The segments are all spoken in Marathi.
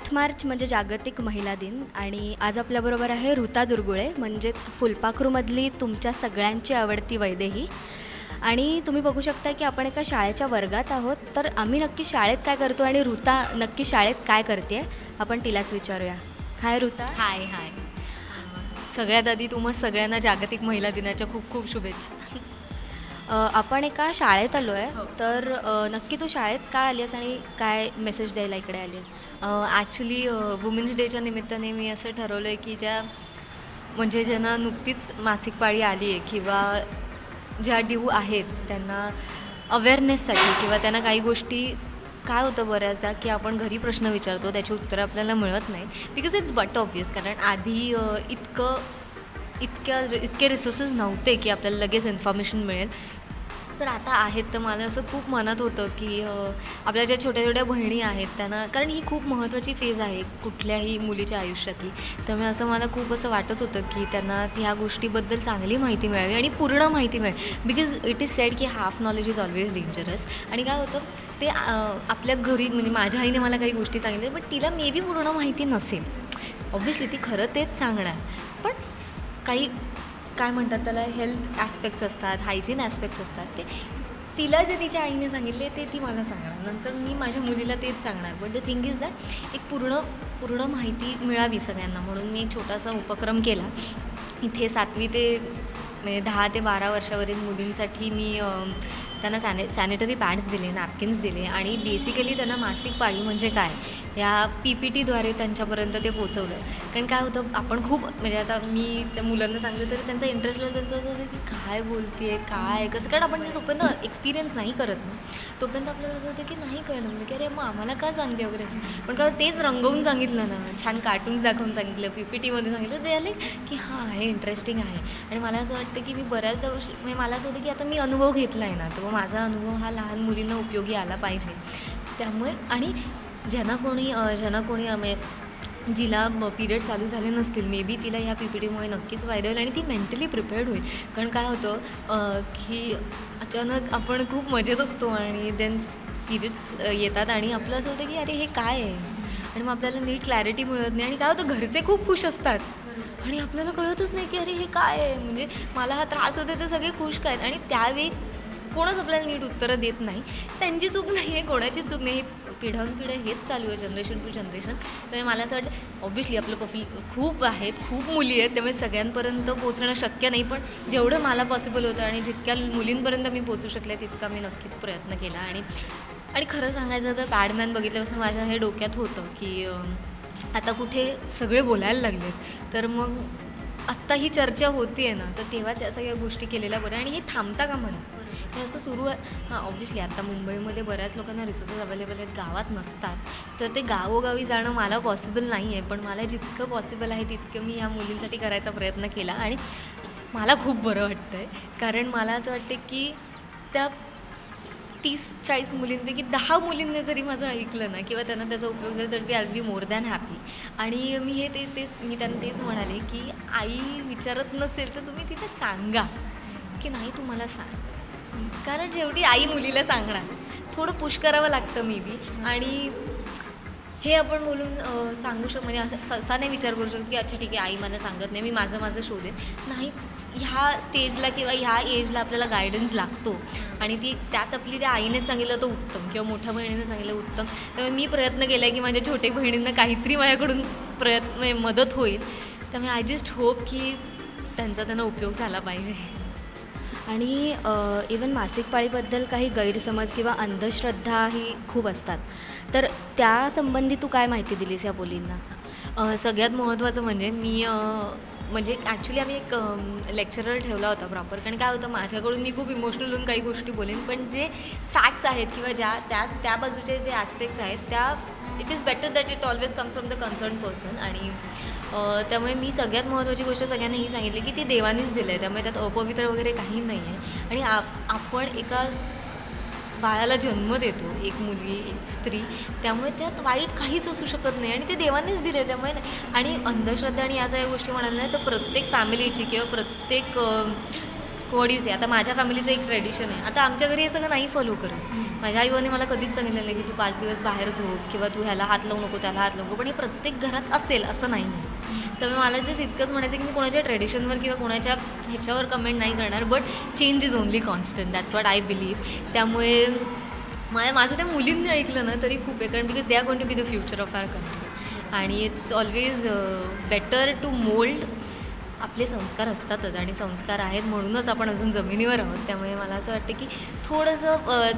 8 मार्च म्हणजे जागतिक महिला दिन आणि आज आपल्याबरोबर आहे ऋता दुर्गुळे म्हणजेच फुलपाखरूमधली तुमच्या सगळ्यांची आवडती वैदेही. आणि तुम्ही बघू शकता की आपण एका शाळेच्या वर्गात आहोत. तर आम्ही नक्की शाळेत काय करतो आणि ऋता नक्की शाळेत काय करते आपण तिलाच विचारूया. हाय ऋता. हाय हाय. सगळ्यात आधी तुम्हा सगळ्यांना जागतिक महिला दिनाच्या खूप खूप शुभेच्छा. आपण एका शाळेत आलो आहे. तर नक्की तू शाळेत काय आली आहेस आणि काय मेसेज द्यायला इकडे आली आहेस? ॲक्च्युली वुमेन्स डेच्या निमित्ताने मी असं ठरवलं आहे की ज्यांना नुकतीच मासिक पाळी आली आहे किंवा ज्या ड्यू आहेत त्यांना अवेअरनेससाठी किंवा त्यांना काही गोष्टी काय होतं बऱ्याचदा की आपण घरी प्रश्न विचारतो त्याची उत्तरं आपल्याला मिळत नाहीत बिकॉज इट्स बट ऑब्वियस. कारण आधी इतके रिसोर्सेस नव्हते की आपल्याला लगेच इन्फॉर्मेशन मिळेल. तर आता आहेत. तर मला असं खूप मनात होतं की आपल्या ज्या छोट्या छोट्या बहिणी आहेत त्यांना, कारण ही खूप महत्त्वाची फेज आहे कुठल्याही मुलीच्या आयुष्यातली. त्यामुळे मला खूप असं वाटत होतं की त्यांना ह्या गोष्टीबद्दल चांगली माहिती मिळावी आणि पूर्ण माहिती मिळेल. बिकॉज इट इज सेड की half knowledge is always dangerous. आणि काय होतं ते आपल्या घरी म्हणजे माझ्या आईने मला काही गोष्टी सांगितल्या बट तिला मे बी पूर्ण माहिती नसेल. ऑब्व्हियसली ती खरं तेच सांगणार पण काही काय म्हणतात त्याला हेल्थ ॲस्पेक्ट्स असतात, हायजीन ॲस्पेक्ट्स असतात, ते तिला जे तिच्या आईने सांगितले ते ती मला सांगणार. नंतर मी माझ्या मुलीला तेच सांगणार. But the thing is that एक पूर्ण माहिती मिळावी सगळ्यांना म्हणून मी एक छोटासा उपक्रम केला. इथे 7वी ते म्हणजे 10 ते 12 वर्षावरील मुलींसाठी मी त्यांना सॅनिटरी पॅड्स दिले, नॅपकिन्स दिले आणि बेसिकली त्यांना मासिक पाळी म्हणजे काय ह्या PPTद्वारे त्यांच्यापर्यंत ते पोचवलं. कारण काय होतं आपण खूप म्हणजे आता मी त्या मुलांना सांगते तरी त्यांचा इंटरेस्ट लागला. त्यांचं असं होतं की काय बोलते काय कसं, कारण आपण जे तोपर्यंत एक्सपिरियन्स नाही करत ना तोपर्यंत आपल्याला असं होतं की नाही कळलं म्हणजे की अरे मग आम्हाला का सांगते वगैरे असं. पण का तेच रंगवून सांगितलं ना, छान कार्टून्स दाखवून सांगितलं, PPTमध्ये सांगितलं, ते आले की हां हे इंटरेस्टिंग आहे. आणि मला असं वाटतं की मी बऱ्याचदा म्हणजे मला असं होतं की आता मी अनुभव घेतला आहे ना, तर माझा अनुभव हा लहान मुलींना उपयोगी आला पाहिजे. त्यामुळे आणि ज्यांना कोणी जिला पिरियड चालू झाले नसतील मे बी तिला ह्या PPTमुळे नक्कीच फायदा होईल आणि ती मेंटली प्रिपेअर्ड होईल. कारण काय होतं की अचानक आपण खूप मजेत असतो आणि देन पिरियड्स येतात आणि आपलं असं होतं की अरे हे काय आहे आणि मग आपल्याला नीट क्लॅरिटी मिळत नाही. आणि काय होतं घरचे खूप खुश असतात आणि आपल्याला कळतच नाही की अरे हे काय आहे, म्हणजे मला हा त्रास होते तर सगळे खुश काय आणि त्यावेळी कोणच आपल्याला नीट उत्तरं देत नाही. त्यांची चूक नाही आहे, कोणाची चूक नाही. पिढ्यानपिढ्या हेच चालू आहे, जनरेशन टू जनरेशन. त्यामुळे मला असं वाटतं ऑब्व्हियसली आपलं खूप आहेत, खूप मुली आहेत, त्यामुळे सगळ्यांपर्यंत पोचणं शक्य नाही. पण जेवढं मला पॉसिबल होतं आणि जितक्या मुलींपर्यंत मी पोचू शकले तितका मी नक्कीच प्रयत्न केला. आणि खरं सांगायचं तर पॅडमॅन बघितल्यापासून माझ्या हे डोक्यात होतं की आता कुठे सगळे बोलायला लागलेत तर मग आत्ता ही चर्चा होती आहे ना, तर तेव्हाच या सगळ्या गोष्टी केलेल्या बऱ्या. आणि हे थांबता का म्हणा, हे असं सुरू आहे. हां ऑब्व्हियसली आता मुंबईमध्ये बऱ्याच लोकांना रिसोर्सेस अवेलेबल आहेत, गावात नसतात, तर ते गावोगावी जाणं मला पॉसिबल नाही आहे. पण मला जितकं पॉसिबल आहे तितकं मी ह्या मुलींसाठी करायचा प्रयत्न केला आणि मला खूप बरं वाटतं आहे. कारण मला असं वाटतं की त्या 30-40 मुलींपैकी 10 मुलींनी जरी माझं ऐकलं ना किंवा त्यांना त्याचा उपयोग झाला तर I be more than happy. आणि मी मी त्यांना तेच म्हणाले की आई विचारत नसेल तर तुम्ही तिथे सांगा की नाही तू मला सांग. कारण शेवटी आई मुलीला सांगणार, थोडं पुश करावं लागतं मे बी. आणि हे आपण बोलून सांगू म्हणजे असा नाही विचार करू शकतो की अच्छा ठीक आहे आई मला सांगत नाही, मी माझं शोधेन. नाही, ह्या स्टेजला किंवा ह्या एजला आपल्याला गायडन्स लागतो आणि त्यात आपली त्या आईनेच सांगितलं तर उत्तम किंवा मोठ्या बहिणीने सांगितलं उत्तम. त्यामुळे मी प्रयत्न केला आहे की माझ्या छोट्या बहिणींना काहीतरी माझ्याकडून मदत होईल. त्यामुळे आय जस्ट होप की त्यांना उपयोग झाला पाहिजे. आणि इवन मासिक पाळीबद्दल काही गैरसमज किंवा अंधश्रद्धाही खूप असतात, तर त्यासंबंधी तू काय माहिती दिलीस या मुलींना? सगळ्यात महत्त्वाचं म्हणजे ॲक्च्युली आम्ही एक लेक्चरर ठेवला होता प्रॉपर. कारण काय होतं माझ्याकडून मी खूप इमोशनल होऊन काही गोष्टी बोलेन, पण जे फॅक्ट्स आहेत किंवा त्या बाजूचे जे ॲस्पेक्ट्स आहेत त्या it is better that it always comes from the concern person. आणि त्यामुळे मी सगळ्यात महत्त्वाची गोष्ट सगळ्यांना ही सांगितली की ती देवानीच दिलं आहे, त्यामुळे त्यात अपवित्र वगैरे काही नाही आहे. आणि आपण एका बाळाला जन्म देतो, एक मुलगी एक स्त्री, त्यामुळे त्यात वाईट काहीच असू शकत नाही आणि ते देवानेच दिले. त्यामुळे आणि अंधश्रद्धा आणि या सगळ्या गोष्टी म्हणाल्या नाही तर प्रत्येक फॅमिलीची किंवा प्रत्येक व्हॉट यू से. आता माझ्या फॅमिलीचं एक ट्रेडिशन आहे. आता आमच्या घरी हे सगळं नाही फॉलो करत. माझ्या आईबाने मला कधीच सांगितलं नाही की तू 5 दिवस बाहेर झोप किंवा तू ह्याला हात लावू नको त्याला हात लावू नको, पण हे प्रत्येक घरात असेल असं नाही आहे. तर मला जस्ट इतकंच म्हणायचं की मी कोणाच्या ट्रेडिशनवर किंवा कोणाच्या ह्याच्यावर कमेंट नाही करणार, but change is only constant. That's what I believe. त्यामुळे माझं त्या मुलींनी ऐकलं ना तरी खूप आहे, कारण because they are going to be the future of our country. आणि it's always better to mould. आपले संस्कार असतातच आणि संस्कार आहेत म्हणूनच आपण अजून जमिनीवर आहोत. त्यामुळे मला असं वाटतं की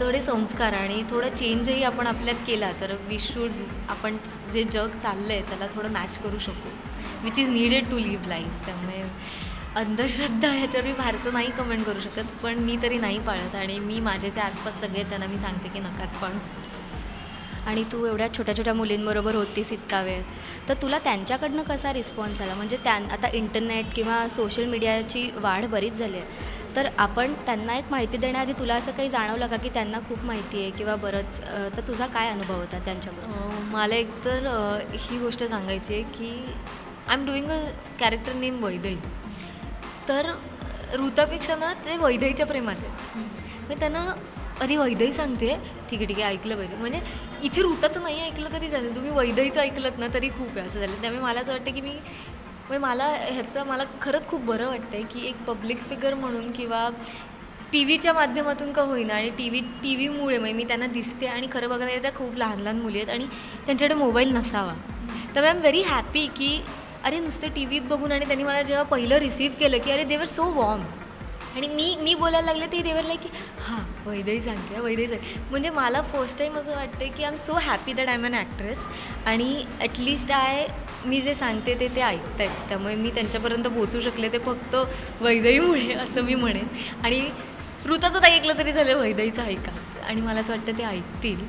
थोडे संस्कार आणि थोडं चेंजही आपण आपल्यात केला तर वी शूड, आपण जे जग चाललं आहे त्याला थोडं मॅच करू शकू, which is needed to live life. त्यामुळे अंधश्रद्धा ह्याच्यावर मी फारसं नाही कमेंट करू शकत, पण मी तरी नाही पाळत. आणि मी माझे जे आसपास सगळे त्यांना मी सांगते की नकाच पाळू. आणि तू एवढ्या छोट्या छोट्या मुलींबरोबर होतीस इतका वेळ, तर तुला त्यांच्याकडनं कसा रिस्पॉन्स आला? म्हणजे आता इंटरनेट किंवा सोशल मीडियाची वाढ बरीच झाली आहे, तर आपण त्यांना एक माहिती देण्याआधी तुला असं काही जाणवलं का की त्यांना खूप माहिती आहे किंवा बरंच, तर तुझा काय अनुभव होता त्यांच्याबरोबर? मला एकतर ही गोष्ट सांगायची आहे की I am doing a character name Vaidehi. तर ऋतापेक्षा ना ते वैदेहीच्या प्रेमात आहेत. मी त्यांना अरे वैदेही सांगते, ठीक आहे ऐकलं पाहिजे. म्हणजे इथे ऋताचं नाही ऐकलं तरी चालेल, तुम्ही वैदेहीचं ऐकलं ना तरी खूप आहे असं झालं. त्यामुळे मला असं वाटतं की मला खरंच खूप बरं वाटतं आहे की एक पब्लिक फिगर म्हणून किंवा टी व्हीच्या माध्यमातून का होईना, आणि टी व्हीमुळे म्हणजे मी त्यांना दिसते. आणि खरं बघायला गेलं त्या खूप लहान लहान मुली आहेत आणि त्यांच्याकडे मोबाईल नसावा. त्यामुळे आय एम व्हेरी हॅपी की अरे नुसतं टी व्हीत बघून, आणि त्यांनी मला जेव्हा पहिलं रिसीव्ह केलं की अरे दे वर सो वॉर्म. आणि मी बोलायला लागले ते देवर लाईक की हां वैदेही सांगते वैदेही सांगते. म्हणजे मला फर्स्ट टाईम असं वाटतं की I am so happy that I am an actress, आणि ॲटलिस्ट मी जे सांगते ते ऐकत आहेत. त्यामुळे मी त्यांच्यापर्यंत पोहोचू शकले ते फक्त वैदेहीमुळे असं मी म्हणेन. आणि ऋताचं तर ऐकलं तरी झालं, वैदेहीचं ऐका. आणि मला असं वाटतं ते ऐकतील.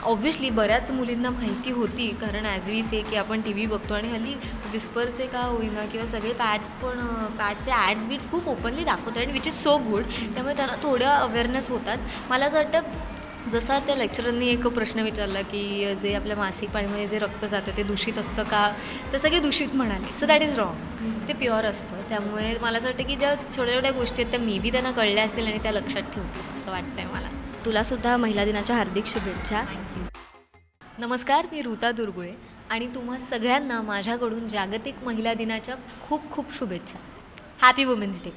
ऑब्व्हियसली बऱ्याच मुलींना माहिती होती, कारण ॲज वी से की आपण टी व्ही बघतो आणि हल्ली विस्परचे का होईना किंवा सगळे पॅड्सचे ॲड्स बीड्स खूप ओपनली दाखवतात, आणि विच इज सो गुड. त्यामुळे त्यांना थोडं अवेअरनेस होताच. मला असं वाटतं जसा त्या लेक्चररनी एक प्रश्न विचारला की जे आपल्या मासिक पाळीमध्ये जे रक्त जातं ते दूषित असतं का, तर सगळे दूषित म्हणाले. So that is wrong. ते प्युअर असतं. त्यामुळे मला असं वाटतं की ज्या छोट्या छोट्या गोष्टी आहेत त्या मे बी त्यांना कळल्या असतील आणि त्या लक्षात ठेवतील असं वाटतंय मला. तुलासुद्धा महिला दिनाच्या हार्दिक शुभेच्छा. नमस्कार, मी ऋता दुर्गुळे आणि तुम्हा सगळ्यांना माझ्याकडून जागतिक महिला दिनाच्या खूप खूप शुभेच्छा. Happy women's day.